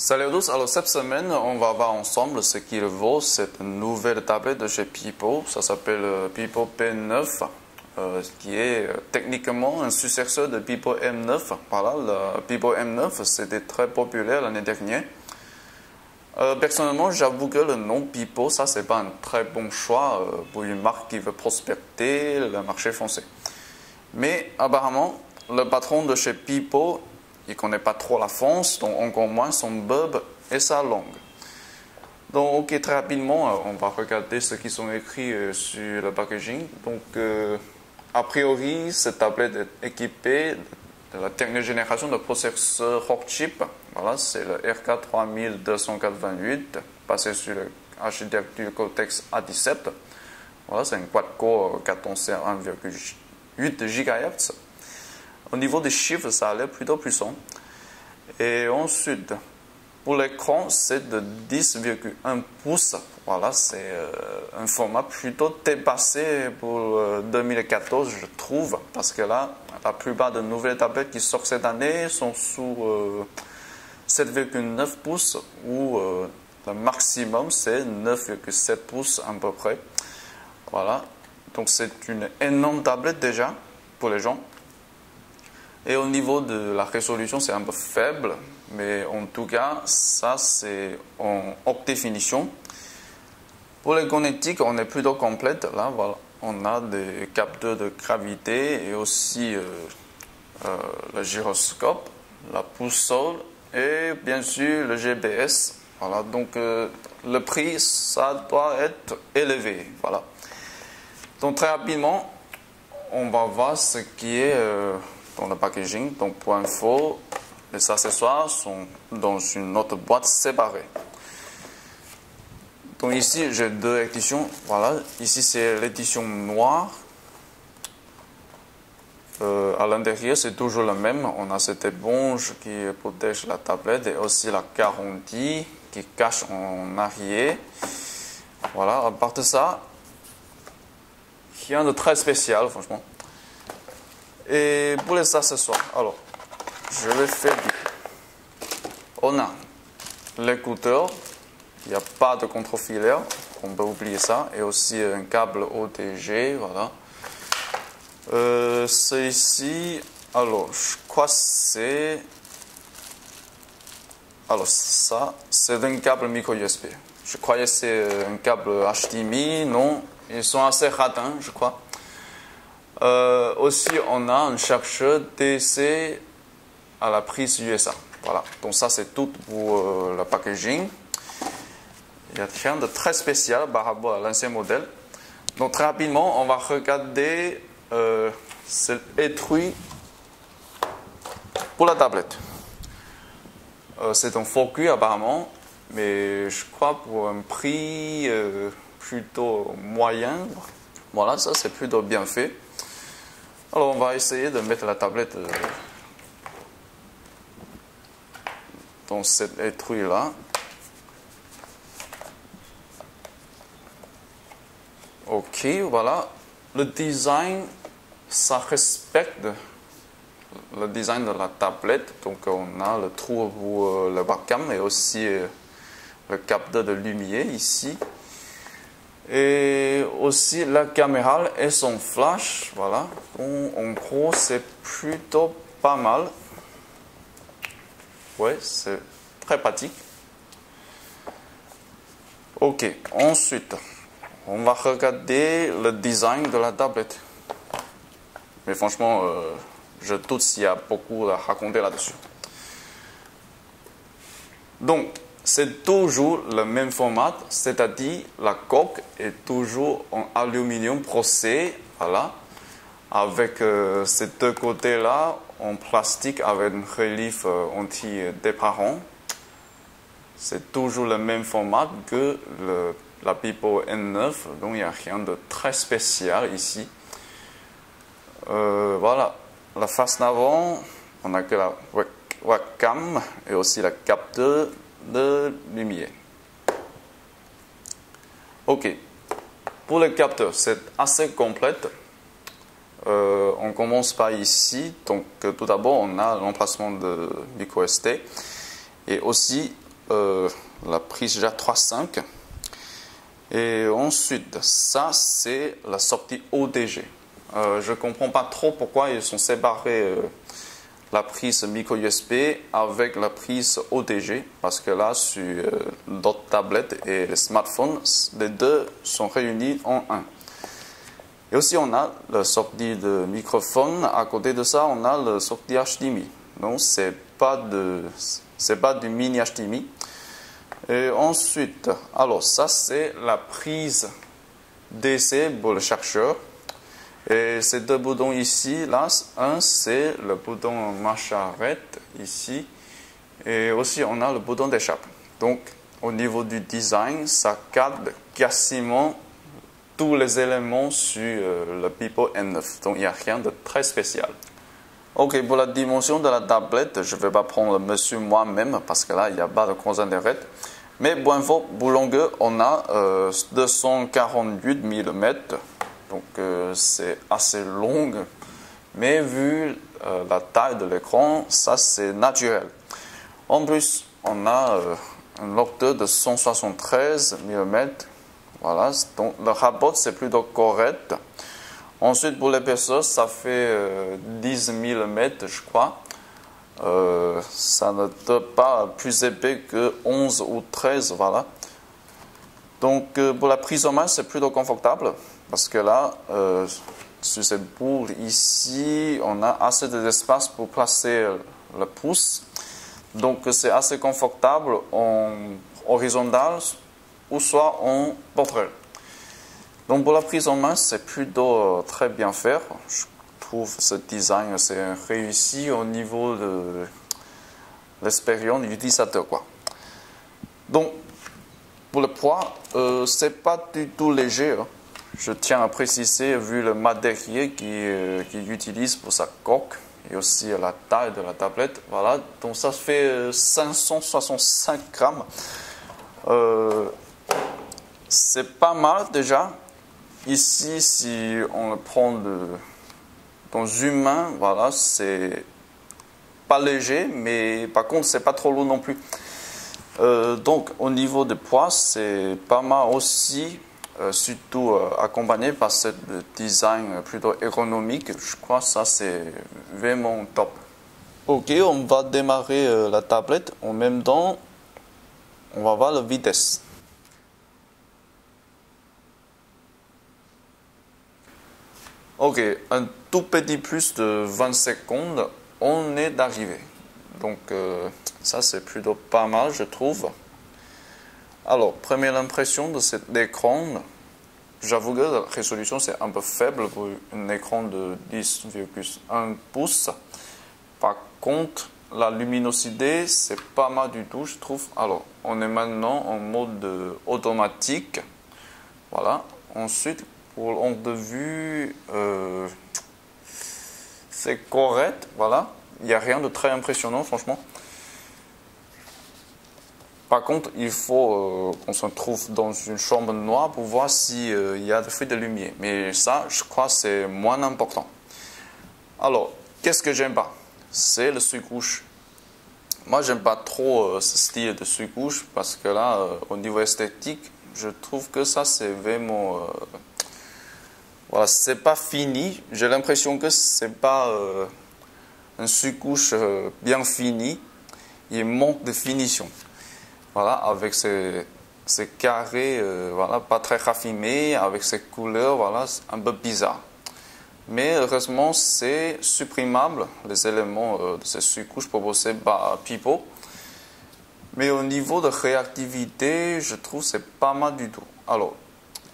Salut à tous, alors cette semaine on va voir ensemble ce qu'il vaut cette nouvelle tablette de chez Pipo. Ça s'appelle Pipo P9 qui est techniquement un successeur de Pipo M9. Voilà, le Pipo M9 c'était très populaire l'année dernière. Personnellement j'avoue que le nom Pipo, ça c'est pas un très bon choix pour une marque qui veut prospecter le marché français. Mais apparemment le patron de chez Pipo, il ne connaît pas trop la France, donc encore moins son bub et sa langue. Donc, ok, très rapidement, on va regarder ce qui sont écrits sur le packaging. Donc, a priori, cette tablette est équipée de la dernière génération de processeur Rockchip. Voilà, c'est le RK3288, basé sur l'architecture Cortex A17. Voilà, c'est un quad-core 14 à 1,8 GHz. Au niveau des chiffres, ça a l'air plutôt puissant. Et ensuite, pour l'écran, c'est de 10,1 pouces. Voilà, c'est un format plutôt dépassé pour 2014, je trouve. Parce que là, la plupart de nouvelles tablettes qui sortent cette année sont sous 7,9 pouces ou le maximum, c'est 9,7 pouces à peu près. Voilà, donc c'est une énorme tablette déjà pour les gens. Et au niveau de la résolution, c'est un peu faible, mais en tout cas, ça c'est en haute définition. Pour les connectiques, on est plutôt complète. Là, voilà, on a des capteurs de gravité et aussi le gyroscope, la boussole et bien sûr le GPS. Voilà, donc le prix, ça doit être élevé. Voilà. Donc très rapidement, on va voir ce qui est dans le packaging. Donc pour info, les accessoires sont dans une autre boîte séparée. Donc ici j'ai deux éditions. Voilà, ici c'est l'édition noire. À l'intérieur c'est toujours le même. On a cette éponge qui protège la tablette et aussi la garantie qui cache en arrière. Voilà, à part de ça, rien de très spécial franchement. Et pour les accessoires, alors, je vais faire du... On a l'écouteur, il n'y a pas de contre-filaire, on peut oublier ça, et aussi un câble OTG, voilà. C'est ici, alors, je crois que c'est... Alors, ça, c'est un câble micro USB. Je croyais que c'est un câble HDMI, non, ils sont assez radins, je crois. Aussi, on a un chercheur DC à la prise USA. Voilà, donc ça c'est tout pour le packaging. Il n'y a rien de très spécial par rapport à l'ancien modèle. Donc très rapidement, on va regarder cet étui pour la tablette. C'est un faux cuir apparemment, mais je crois pour un prix plutôt moyen. Voilà, ça c'est plutôt bien fait. Alors on va essayer de mettre la tablette dans cet étui là. Ok, voilà. Le design, ça respecte le design de la tablette. Donc on a le trou pour le webcam et aussi le capteur de lumière ici. Et aussi la caméra et son flash, voilà. Donc, en gros, c'est plutôt pas mal. Ouais, c'est très pratique. Ok, ensuite, on va regarder le design de la tablette. Mais franchement, je doute s'il y a beaucoup à raconter là-dessus. Donc, c'est toujours le même format, c'est-à-dire la coque est toujours en aluminium brossé, voilà, avec ces deux côtés-là en plastique avec un relief anti-déparant. C'est toujours le même format que la Pipo N9, donc il n'y a rien de très spécial ici. Voilà, la face d'avant, on a que la webcam et aussi la capteur de lumière. Ok, pour le capteur, c'est assez complète. On commence par ici. Donc, tout d'abord, on a l'emplacement de micro SD et aussi la prise jack 3.5. Et ensuite, ça c'est la sortie ODG. Je ne comprends pas trop pourquoi ils sont séparés la prise micro USB avec la prise ODG, parce que là sur d'autres tablettes et les smartphones, les deux sont réunis en un. Et aussi on a la sortie de microphone, à côté de ça on a la sortie HDMI. Donc c'est pas du mini HDMI. Et ensuite, alors ça c'est la prise DC pour le chercheur. Et ces deux boutons ici, là, un c'est le bouton marche arrête ici, et aussi on a le bouton d'échappe. Donc au niveau du design, ça cadre quasiment tous les éléments sur le Pipo M9. Donc il n'y a rien de très spécial. Ok, pour la dimension de la tablette, je ne vais pas prendre le mesure moi-même parce que là il n'y a pas de gros intérêt. Mais pour info, pour longueur, on a 248 mm. Donc c'est assez long, mais vu la taille de l'écran, ça c'est naturel. En plus, on a un lecteur de 173 mm. Voilà, donc le rapport c'est plutôt correct. Ensuite, pour l'épaisseur, ça fait 10 mm, je crois. Ça ne doit pas plus épais que 11 ou 13, voilà. Donc pour la prise en main, c'est plutôt confortable. Parce que là, sur cette boule ici, on a assez d'espace pour placer le pouce. Donc c'est assez confortable en horizontal ou soit en portrait. Donc pour la prise en main, c'est plutôt très bien fait. Je trouve ce design c'est réussi au niveau de l'expérience de l'utilisateur, quoi. Donc pour le poids, c'est pas du tout léger, hein. Je tiens à préciser, vu le matériel qu'il utilise pour sa coque et aussi la taille de la tablette. Voilà, donc ça fait 565 grammes. C'est pas mal déjà. Ici, si on le prend dans une main, voilà, c'est pas léger, mais par contre, c'est pas trop lourd non plus. Donc, au niveau de poids, c'est pas mal aussi. Surtout accompagné par ce design plutôt ergonomique, je crois que ça c'est vraiment top. Ok, on va démarrer la tablette. En même temps, on va voir la vitesse. Ok, un tout petit plus de 20 secondes, on est arrivé. Donc ça c'est plutôt pas mal, je trouve. Alors, première impression de cet écran, j'avoue que la résolution c'est un peu faible pour un écran de 10,1 pouces. Par contre, la luminosité c'est pas mal du tout, je trouve. Alors, on est maintenant en mode automatique. Voilà. Ensuite, pour l'angle de vue, c'est correct. Voilà. Il n'y a rien de très impressionnant, franchement. Par contre, il faut qu'on se trouve dans une chambre noire pour voir s'il y a des fuites de lumière. Mais ça, je crois, c'est moins important. Alors, qu'est-ce que j'aime pas? C'est le sous-couche. Moi, j'aime pas trop ce style de sous-couche parce que là, au niveau esthétique, je trouve que ça, c'est vraiment... voilà, c'est pas fini. J'ai l'impression que c'est pas un sous-couche bien fini. Il manque de finition. Voilà, avec ces carrés, voilà, pas très raffinés, avec ces couleurs, voilà, un peu bizarre. Mais heureusement, c'est supprimable, les éléments de ces sous-couches proposées par Pipo. Mais au niveau de réactivité, je trouve que c'est pas mal du tout. Alors,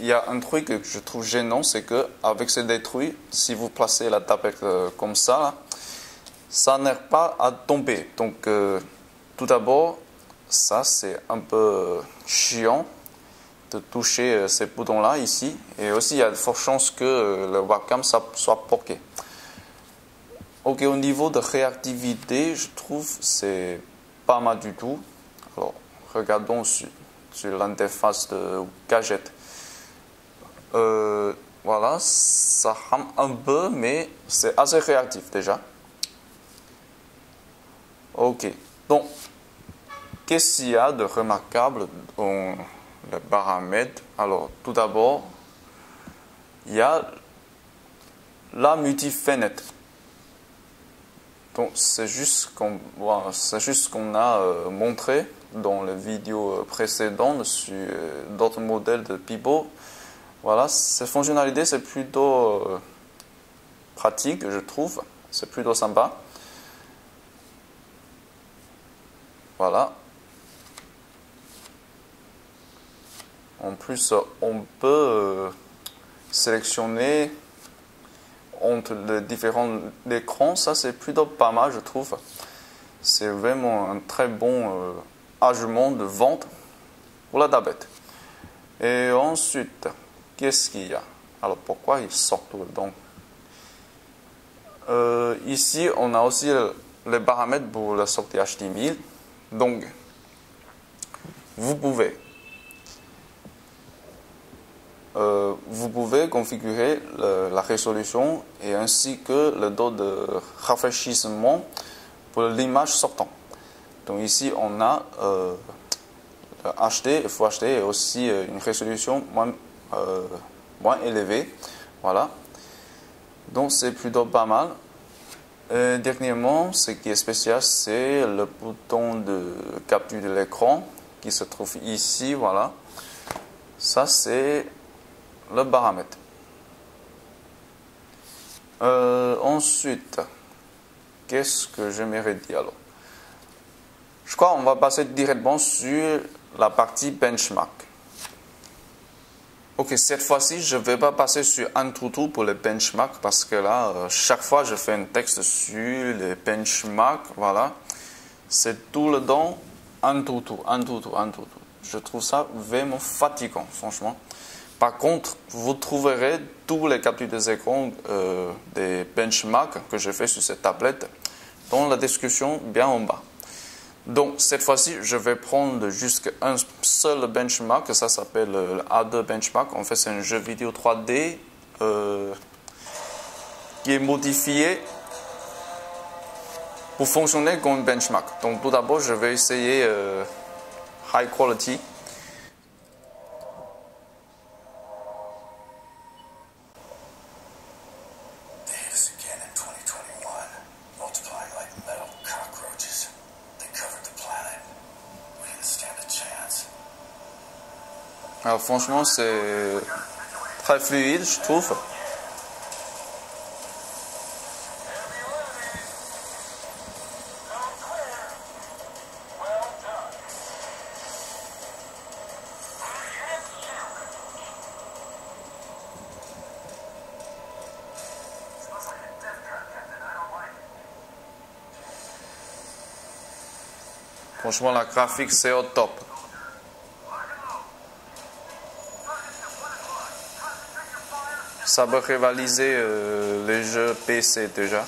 il y a un truc que je trouve gênant, c'est qu'avec ces détruits, si vous placez la tablette comme ça, là, ça n'aide pas à tomber. Donc, tout d'abord, ça c'est un peu chiant de toucher ces boutons là ici, et aussi il y a de fortes chances que le webcam soit bloqué. Ok, au niveau de réactivité, je trouve c'est pas mal du tout. Alors regardons sur l'interface de gadget. Voilà, ça rame un peu, mais c'est assez réactif déjà. Ok, donc qu'est-ce qu'il y a de remarquable dans les paramètres? Alors, tout d'abord, il y a la multi-fenêtre. Donc, c'est juste ce qu'on a montré dans les vidéos précédentes sur d'autres modèles de Pipo. Voilà, cette fonctionnalité, c'est plutôt pratique, je trouve. C'est plutôt sympa. Voilà. En plus, on peut sélectionner entre les différents écrans. Ça, c'est plutôt pas mal, je trouve. C'est vraiment un très bon argument de vente pour la tablette. Et ensuite, qu'est-ce qu'il y a? Alors, pourquoi ils sortent donc? Ici, on a aussi les paramètres pour la sortie HDMI. Donc, vous pouvez configurer la résolution et ainsi que le taux de rafraîchissement pour l'image sortante. Donc ici, on a HD, Full HD et aussi une résolution moins élevée. Voilà. Donc c'est plutôt pas mal. Dernièrement, ce qui est spécial, c'est le bouton de capture de l'écran qui se trouve ici. Voilà. Ça, c'est le paramètre. Ensuite, qu'est-ce que j'aimerais dire alors? Je crois qu'on va passer directement sur la partie benchmark. Ok, cette fois-ci, je ne vais pas passer sur AnTuTu pour les benchmarks parce que là, chaque fois, je fais un texte sur les benchmarks. Voilà. C'est tout le temps AnTuTu. Je trouve ça vraiment fatigant, franchement. Par contre, vous trouverez tous les captures des écrans des benchmarks que j'ai fait sur cette tablette dans la description bien en bas. Donc, cette fois-ci, je vais prendre juste un seul benchmark. Ça s'appelle le A2 Benchmark. En fait, c'est un jeu vidéo 3D qui est modifié pour fonctionner comme un benchmark. Donc, tout d'abord, je vais essayer High Quality. Alors franchement, c'est très fluide, je trouve. Franchement, la graphique, c'est au top. Ça peut rivaliser les jeux PC déjà.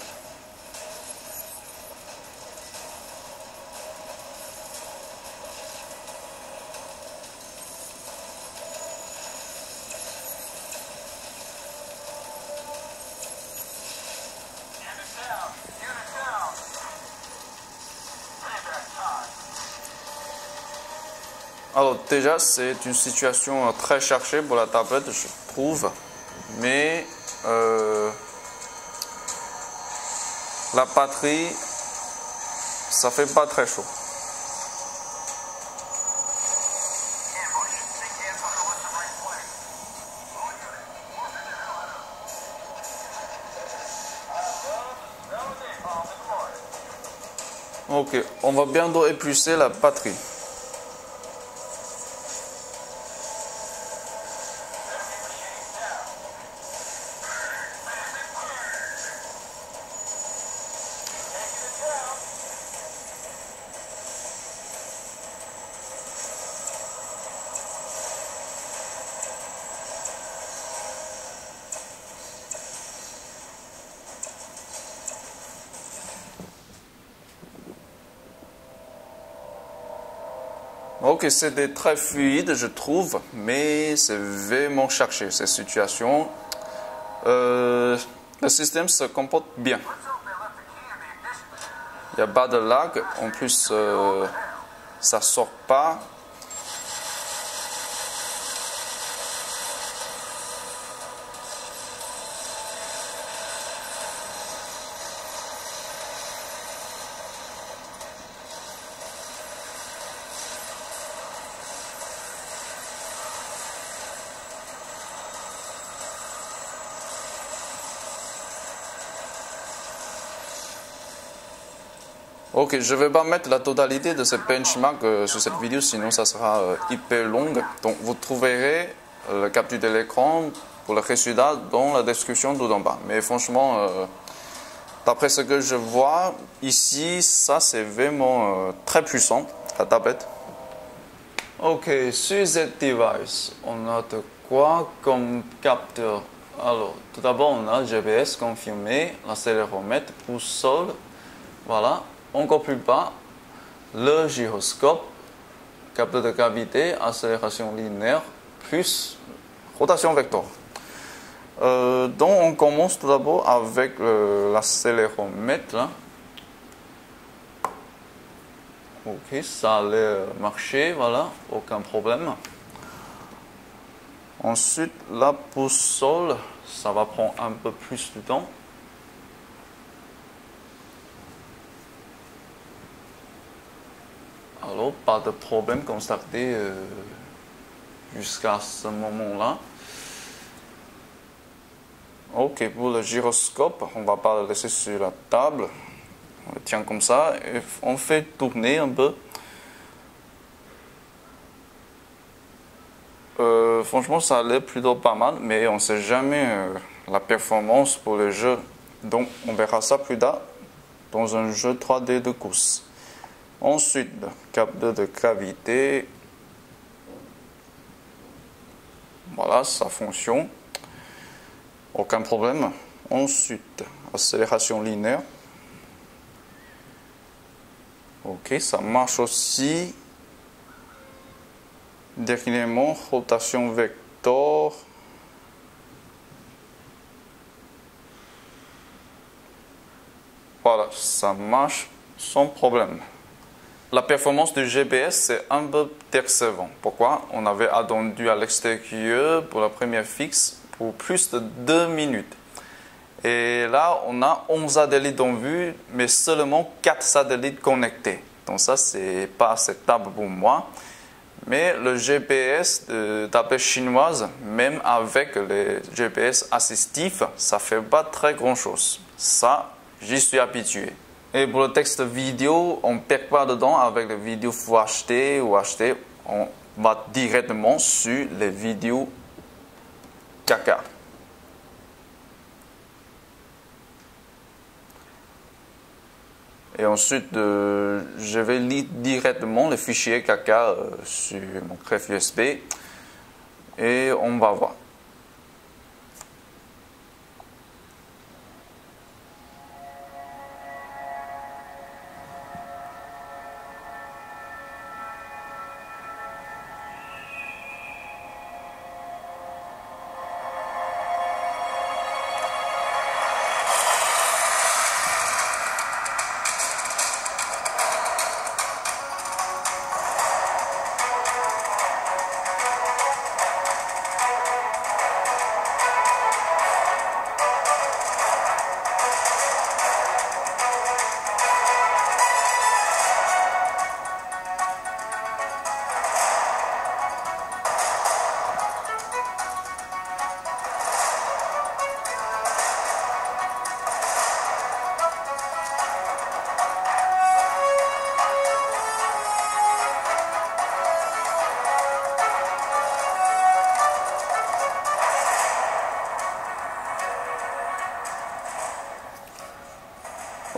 Alors déjà, c'est une situation très cherchée pour la tablette, je trouve. Mais la batterie, ça fait pas très chaud. Ok, on va bientôt épuiser la batterie. Ok, c'était très fluide, je trouve, mais c'est vraiment cherché, cette situation. Le système se comporte bien. Il n'y a pas de lag. En plus, ça sort pas. Ok, je ne vais pas mettre la totalité de ces benchmarks sur cette vidéo, sinon ça sera hyper long. Donc vous trouverez la capture de l'écran pour le résultat dans la description tout en bas. Mais franchement, d'après ce que je vois ici, ça c'est vraiment très puissant, la tablette. Ok, sur cette device, on a de quoi comme capteur? Alors, tout d'abord, on a GPS confirmé, l'accéléromètre, boussole, voilà. Encore plus bas, le gyroscope, capteur de gravité, accélération linéaire, plus rotation vecteur. Donc on commence tout d'abord avec l'accéléromètre. Ok, ça allait marcher, voilà, aucun problème. Ensuite, la boussole, ça va prendre un peu plus de temps. Alors, pas de problème constaté jusqu'à ce moment-là. Ok, pour le gyroscope, on ne va pas le laisser sur la table. On le tient comme ça et on fait tourner un peu. Franchement, ça allait plutôt pas mal, mais on ne sait jamais la performance pour le jeu. Donc, on verra ça plus tard dans un jeu 3D de course. Ensuite, capteur de gravité. Voilà, ça fonctionne. Aucun problème. Ensuite, accélération linéaire. Ok, ça marche aussi. Dernièrement, rotation vecteur. Voilà, ça marche sans problème. La performance du GPS c'est un peu décevant. Pourquoi? On avait attendu à l'extérieur pour la première fixe pour plus de 2 minutes. Et là, on a 11 satellites en vue, mais seulement 4 satellites connectés. Donc ça, c'est pas acceptable pour moi. Mais le GPS de tablette chinoise, même avec les GPS assistifs, ça fait pas très grand-chose. Ça, j'y suis habitué. Et pour le texte vidéo, on ne perd pas dedans avec les vidéos Full HD ou HD. On va directement sur les vidéos 4K. Et ensuite, je vais lire directement le fichier 4K sur mon greffe USB. Et on va voir.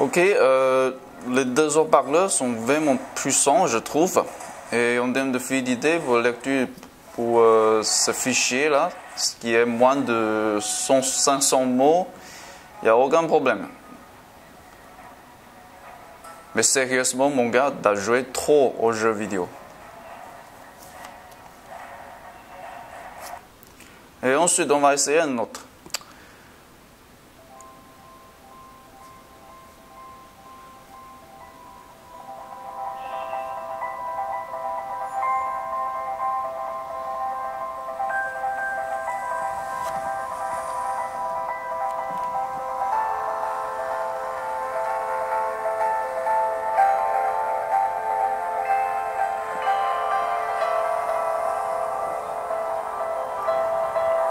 Ok, les deux haut-parleurs sont vraiment puissants, je trouve. Et en termes de fluidité, pour la lecture pour ce fichier-là, ce qui est moins de 500 mots, il n'y a aucun problème. Mais sérieusement, mon gars, tu as joué trop aux jeux vidéo. Et ensuite, on va essayer un autre.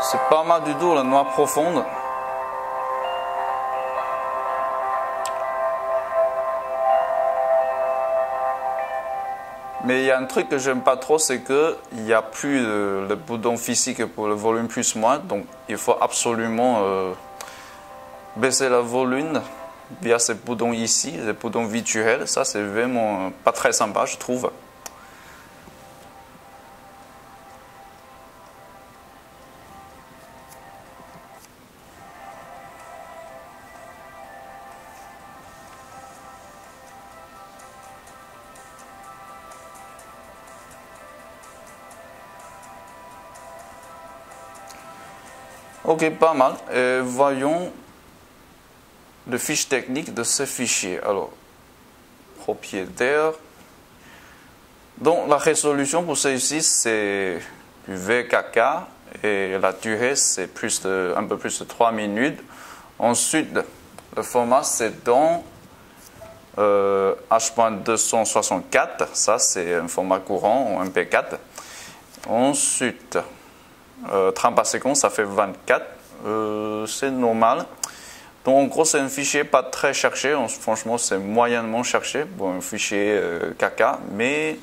C'est pas mal du tout la noire profonde. Mais il y a un truc que j'aime pas trop, c'est qu'il n'y a plus le bouton physique pour le volume plus-moins. Donc il faut absolument baisser le volume via ces boutons ici, les boutons virtuels. Ça, c'est vraiment pas très sympa, je trouve. Ok, pas mal. Et voyons le fiche technique de ce fichier. Alors, propriétaire. Donc, la résolution pour celui-ci, c'est du VKK et la durée, c'est un peu plus de 3 minutes. Ensuite, le format, c'est dans H.264. Ça, c'est un format courant en MP4. Ensuite, 30 secondes, ça fait 24. C'est normal. Donc, en gros, c'est un fichier pas très cherché. Franchement, c'est moyennement cherché pour un fichier KK. Mais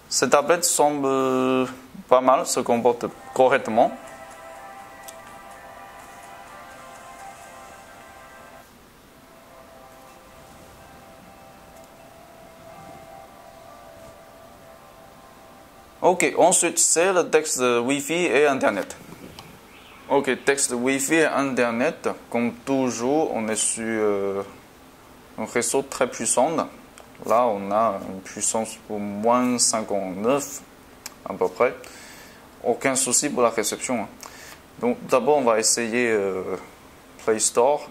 cette tablette semble pas mal, se comporte correctement. Ok, ensuite, c'est le texte Wi-Fi et Internet. Ok, texte Wi-Fi et Internet. Comme toujours, on est sur un réseau très puissant. Là, on a une puissance pour moins 59 à peu près. Aucun souci pour la réception. Donc, d'abord, on va essayer Play Store.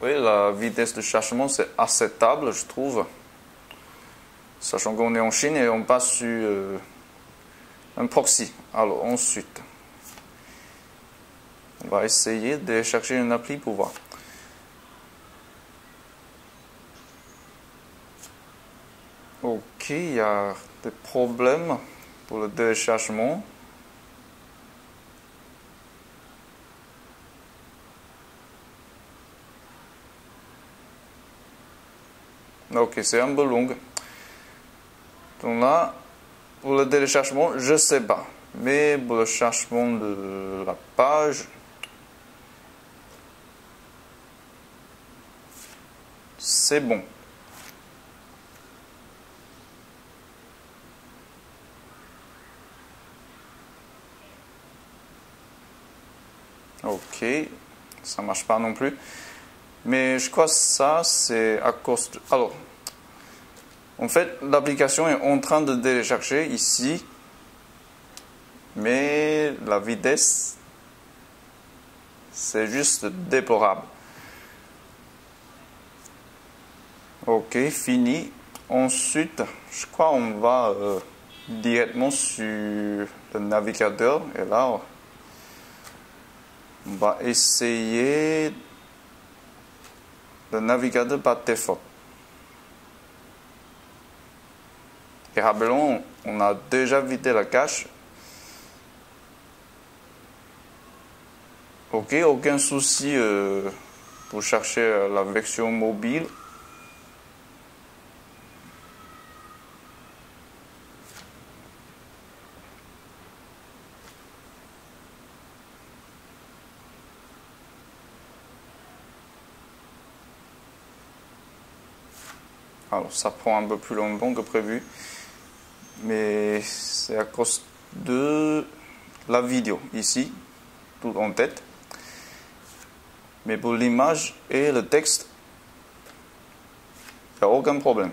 Oui, la vitesse de chargement, c'est acceptable, je trouve. Sachant qu'on est en Chine et on passe sur un proxy. Alors, ensuite, on va essayer de chercher une appli pour voir. Ok, il y a des problèmes pour le téléchargement. Ok, c'est un peu long. Donc là, pour le téléchargement, je ne sais pas. Mais pour le chargement de la page, c'est bon. Ok, ça ne marche pas non plus. Mais je crois que ça, c'est à cause de... Alors, en fait, l'application est en train de télécharger ici. Mais la vitesse, c'est juste déplorable. Ok, fini. Ensuite, je crois qu'on va directement sur le navigateur. Et là, on va essayer le navigateur par défaut. Et rappelons, on a déjà vidé la cache. Ok, aucun souci pour chercher la version mobile. Alors, ça prend un peu plus longtemps que prévu, mais c'est à cause de la vidéo ici, tout en tête. Mais pour l'image et le texte, il n'y a aucun problème.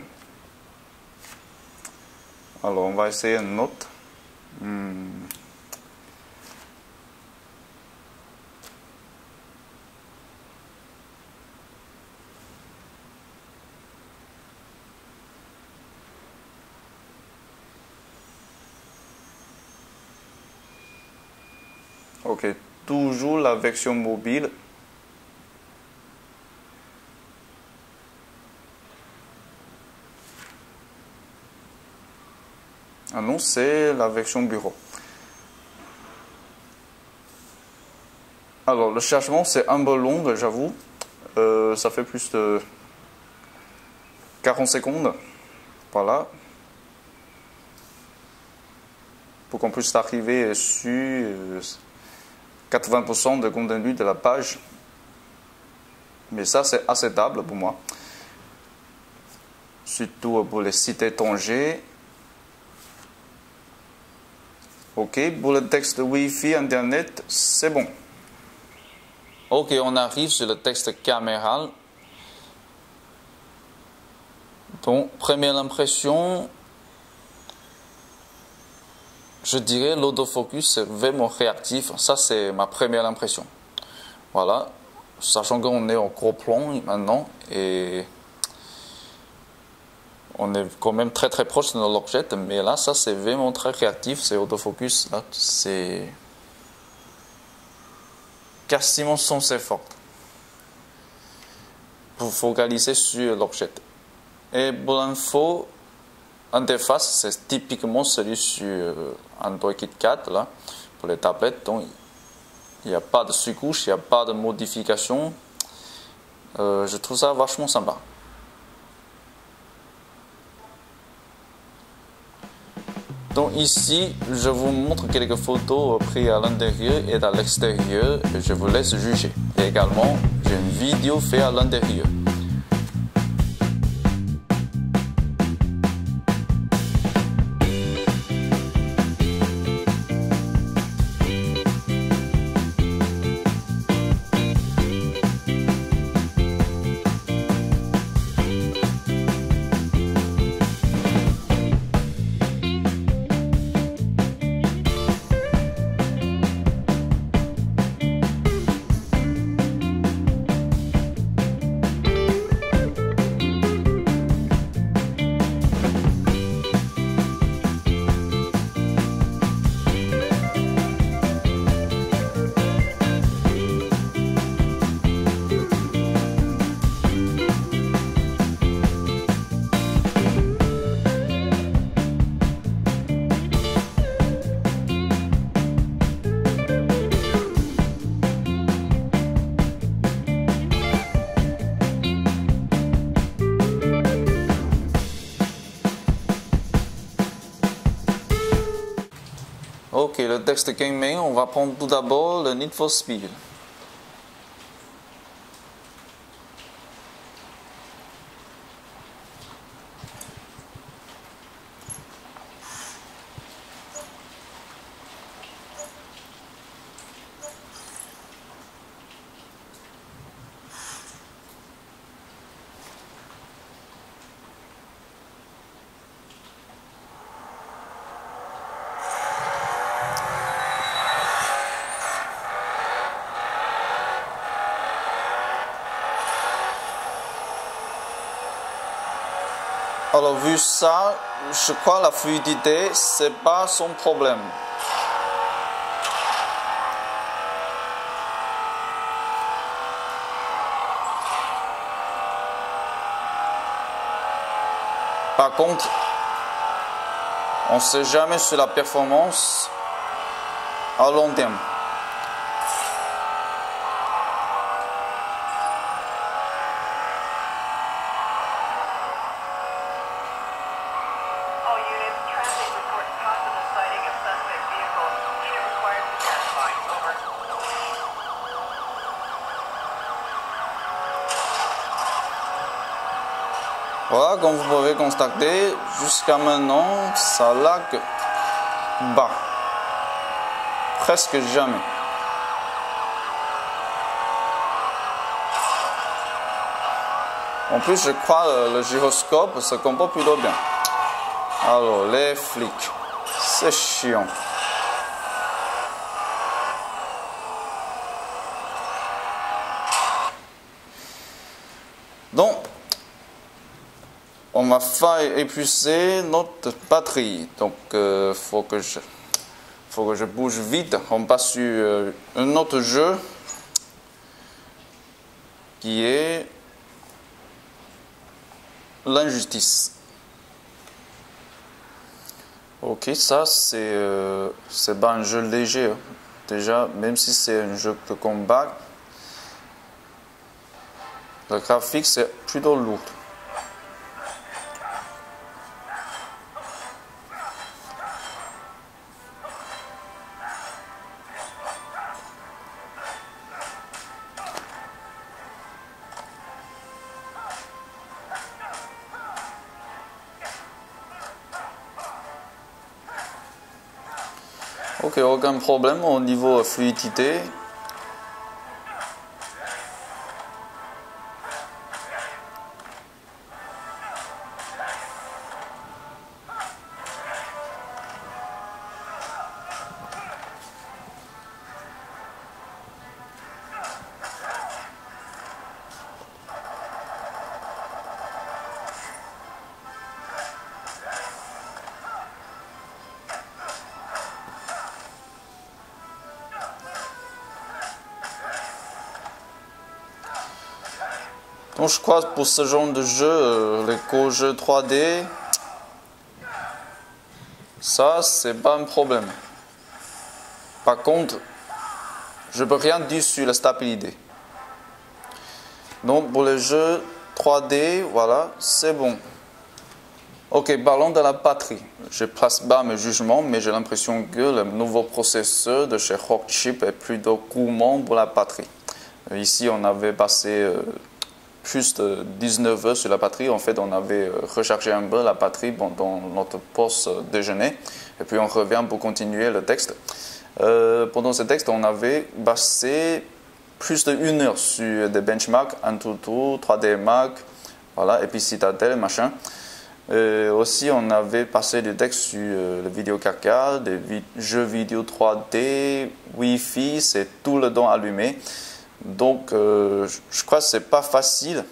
Alors, on va essayer une autre. Ok, toujours la version mobile. Ah non, c'est la version bureau. Alors, le chargement, c'est un peu long, j'avoue. Ça fait plus de 40 secondes. Voilà. Pour qu'on puisse arriver sur 80% de contenu de la page. Mais ça, c'est acceptable pour moi. Surtout pour les sites étrangers. Ok, pour le texte Wi-Fi, Internet, c'est bon. Ok, on arrive sur le texte caméral. Bon, première impression, je dirais l'autofocus est vraiment réactif. Ça, c'est ma première impression. Voilà, sachant qu'on est en gros plan maintenant et on est quand même très très proche de l'objet, mais là, ça, c'est vraiment très réactif. C'est autofocus, là, c'est quasiment sans effort pour focaliser sur l'objet. Et pour l'info, interface, c'est typiquement celui sur Android KitKat, là, pour les tablettes. Donc, il n'y a pas de surcouche, il n'y a pas de modification. Je trouve ça vachement sympa. Donc ici, je vous montre quelques photos prises à l'intérieur et à l'extérieur. Je vous laisse juger. Et également, j'ai une vidéo faite à l'intérieur. Ok, le texte gaming, on va prendre tout d'abord le Need for Speed. Alors vu ça, je crois que la fluidité, c'est pas son problème. Par contre, on ne sait jamais sur la performance à long terme. Voilà, comme vous pouvez constater, jusqu'à maintenant, ça lag bas. Presque jamais. En plus, je crois que le gyroscope se comporte plutôt bien. Alors, les flics, c'est chiant. Donc, on m'a fait épuiser notre batterie. Donc, faut que je bouge vite. On passe sur un autre jeu qui est l'injustice. Ok, ça c'est pas un jeu léger, hein. Déjà, même si c'est un jeu de combat, le graphique c'est plutôt lourd. Ok, aucun problème au niveau fluidité. Donc je crois que pour ce genre de jeu, les co-jeux 3D, ça c'est pas un problème. Par contre, je peux rien dire sur la stabilité. Donc pour les jeux 3D, voilà, c'est bon. Ok, parlons de la batterie. Je place bas mes jugements, mais j'ai l'impression que le nouveau processeur de chez Rockchip est plutôt gourmand pour la batterie. Ici, on avait passé plus de 19 heures sur la batterie. En fait, on avait rechargé un peu la batterie pendant notre pause déjeuner. Et puis, on revient pour continuer le texte. Pendant ce texte, on avait passé plus d'1 heure sur des benchmarks, Antutu, 3D Mac, voilà, et puis Citadel, machin. Aussi, on avait passé du texte sur le vidéo caca, des jeux vidéo 3D, Wi-Fi, c'est tout le temps allumé. Donc, je crois que ce n'est pas facile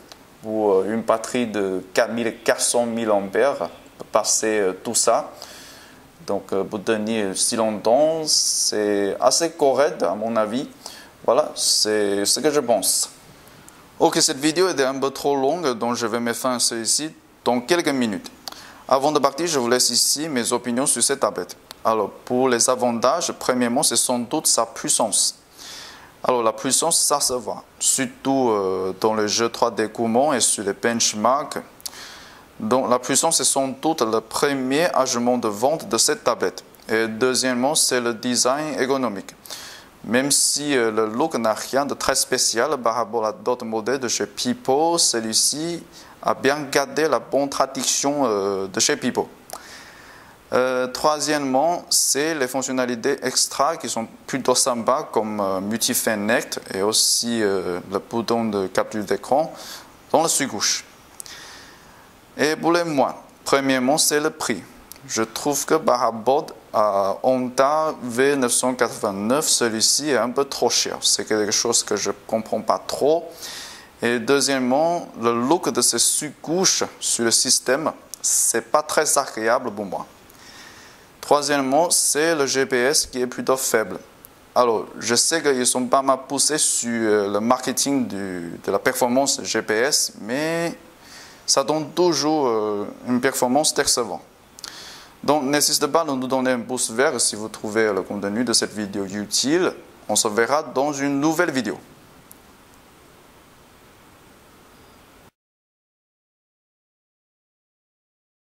pour une batterie de 4400 mAh de passer tout ça. Donc, pour tenir si longtemps, c'est assez correct à mon avis. Voilà, c'est ce que je pense. Ok, cette vidéo était un peu trop longue, donc je vais mettre fin à celle-ci dans quelques minutes. Avant de partir, je vous laisse ici mes opinions sur cette tablette. Alors, pour les avantages, premièrement, c'est sans doute sa puissance. Alors, la puissance, ça se voit, surtout dans les jeux 3D gourmands et sur les benchmarks. Donc, la puissance est sans doute le premier argument de vente de cette tablette. Et deuxièmement, c'est le design ergonomique. Même si le look n'a rien de très spécial par rapport à d'autres modèles de chez Pipo, celui-ci a bien gardé la bonne traduction de chez Pipo. Troisièmement, c'est les fonctionnalités extra qui sont plutôt sympas comme Multi-Connect et aussi le bouton de capture d'écran dans le sous-gauche. Et pour les moins, premièrement, c'est le prix. Je trouve que par rapport à Honda V989, celui-ci est un peu trop cher. C'est quelque chose que je ne comprends pas trop. Et deuxièmement, le look de ces sous-couches sur le système, c'est pas très agréable pour moi. Troisièmement, c'est le GPS qui est plutôt faible. Alors, je sais qu'ils sont pas mal poussés sur le marketing de la performance GPS, mais ça donne toujours une performance décevante. Donc, n'hésitez pas à nous donner un pouce vert si vous trouvez le contenu de cette vidéo utile. On se verra dans une nouvelle vidéo.